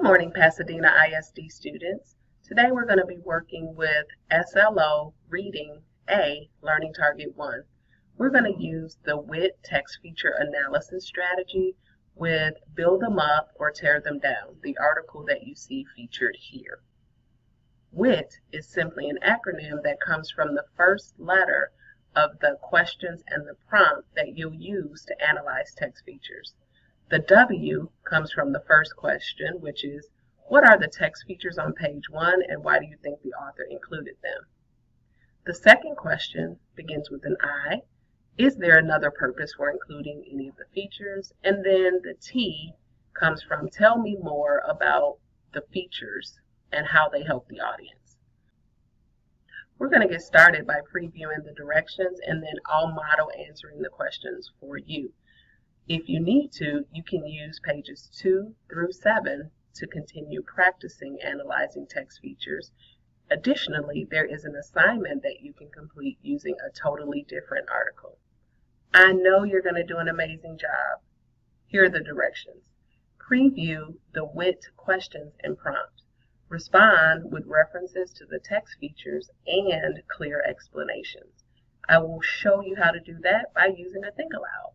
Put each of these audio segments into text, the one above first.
morning, Pasadena ISD students. Today we're going to be working with SLO Reading A, Learning Target 1. We're going to use the W.I.T text feature analysis strategy with Build Them Up or Tear Them Down, the article that you see featured here. W.I.T is simply an acronym that comes from the first letter of the questions and the prompt that you'll use to analyze text features. The W comes from the first question, which is, what are the text features on page 1 and why do you think the author included them? The second question begins with an I. Is there another purpose for including any of the features? And then the T comes from, tell me more about the features and how they help the audience. We're going to get started by previewing the directions, and then I'll model answering the questions for you. If you need to, you can use pages 2 through 7 to continue practicing analyzing text features. Additionally, there is an assignment that you can complete using a totally different article. I know you're going to do an amazing job. Here are the directions. Preview the W.I.T questions and prompt. Respond with references to the text features and clear explanations. I will show you how to do that by using a think aloud.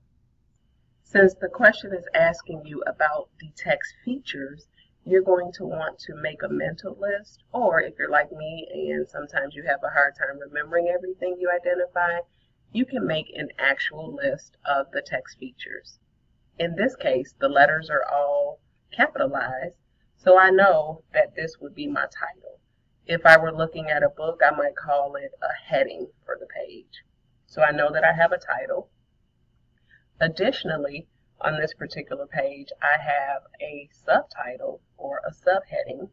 Since the question is asking you about the text features, you're going to want to make a mental list, or if you're like me and sometimes you have a hard time remembering everything you identify, you can make an actual list of the text features. In this case, the letters are all capitalized, so I know that this would be my title. If I were looking at a book, I might call it a heading for the page. So I know that I have a title. Additionally, on this particular page, I have a subtitle or a subheading,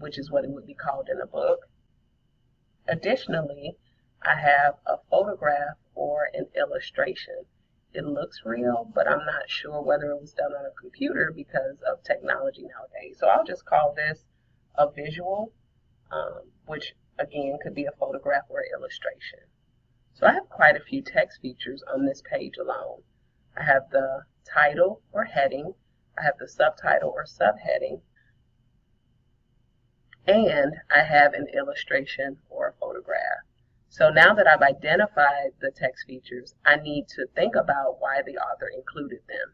which is what it would be called in a book. Additionally, I have a photograph or an illustration. It looks real, but I'm not sure whether it was done on a computer because of technology nowadays. So I'll just call this a visual, which again could be a photograph or illustration. So I have quite a few text features on this page alone. I have the title or heading, I have the subtitle or subheading, and I have an illustration or a photograph. So now that I've identified the text features, I need to think about why the author included them.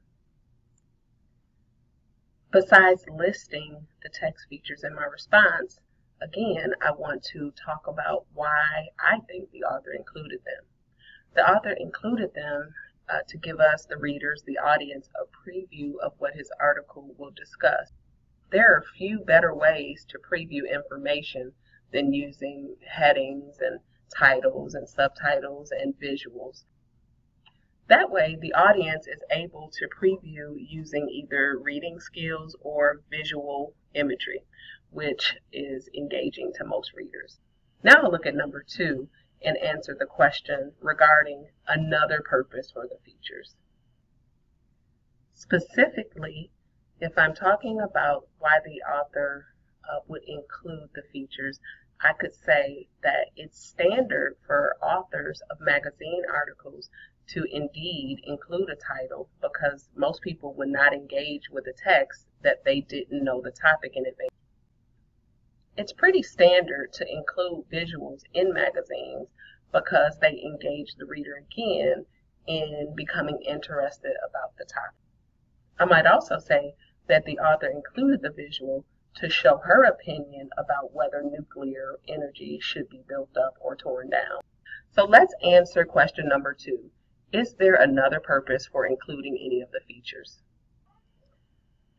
Besides listing the text features in my response, again, I want to talk about why I think the author included them. The author included them to give us, the readers, the audience, a preview of what his article will discuss. There are few better ways to preview information than using headings and titles and subtitles and visuals. That way, the audience is able to preview using either reading skills or visual imagery, which is engaging to most readers. Now I'll look at number 2 and answer the question regarding another purpose for the features. Specifically, if I'm talking about why the author would include the features, I could say that it's standard for authors of magazine articles to indeed include a title because most people would not engage with a text that they didn't know the topic in advance. It's pretty standard to include visuals in magazines because they engage the reader again in becoming interested about the topic. I might also say that the author included the visual to show her opinion about whether nuclear energy should be built up or torn down. So let's answer question number 2. Is there another purpose for including any of the features?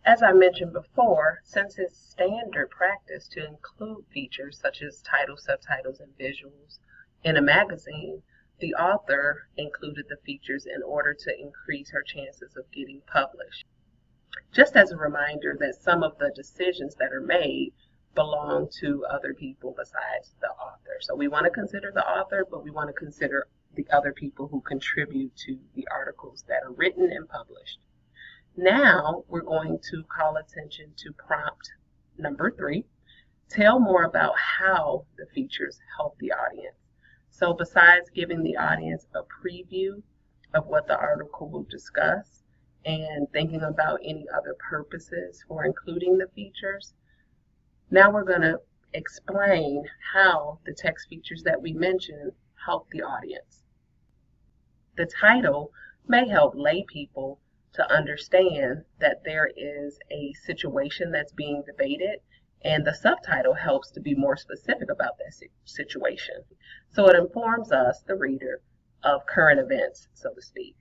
As I mentioned before, since it's standard practice to include features such as titles, subtitles, and visuals in a magazine, the author included the features in order to increase her chances of getting published. Just as a reminder that some of the decisions that are made belong to other people besides the author. So we want to consider the author, but we want to consider the other people who contribute to the articles that are written and published. Now we're going to call attention to prompt number 3. Tell more about how the features help the audience. So besides giving the audience a preview of what the article will discuss and thinking about any other purposes for including the features. Now we're going to explain how the text features that we mentioned help the audience. The title may help lay people to understand that there is a situation that's being debated, and the subtitle helps to be more specific about that situation. So it informs us, the reader, of current events, so to speak.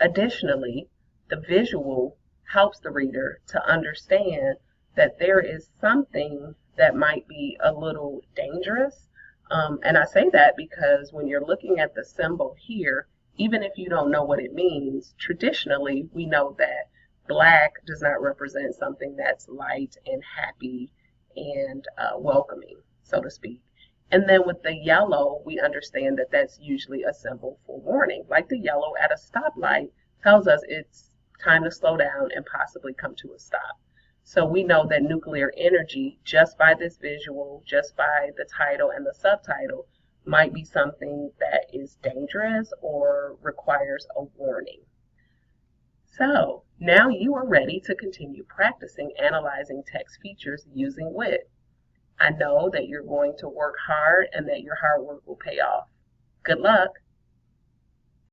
Additionally, the visual helps the reader to understand that there is something that might be a little dangerous. And I say that because when you're looking at the symbol here, even if you don't know what it means, traditionally we know that black does not represent something that's light and happy and welcoming, so to speak. And then with the yellow, we understand that that's usually a symbol for warning. Like the yellow at a stoplight tells us it's time to slow down and possibly come to a stop. So we know that nuclear energy, just by this visual, just by the title and the subtitle, might be something that is dangerous or requires a warning. So now you are ready to continue practicing analyzing text features using WIT. I know that you're going to work hard and that your hard work will pay off. Good luck.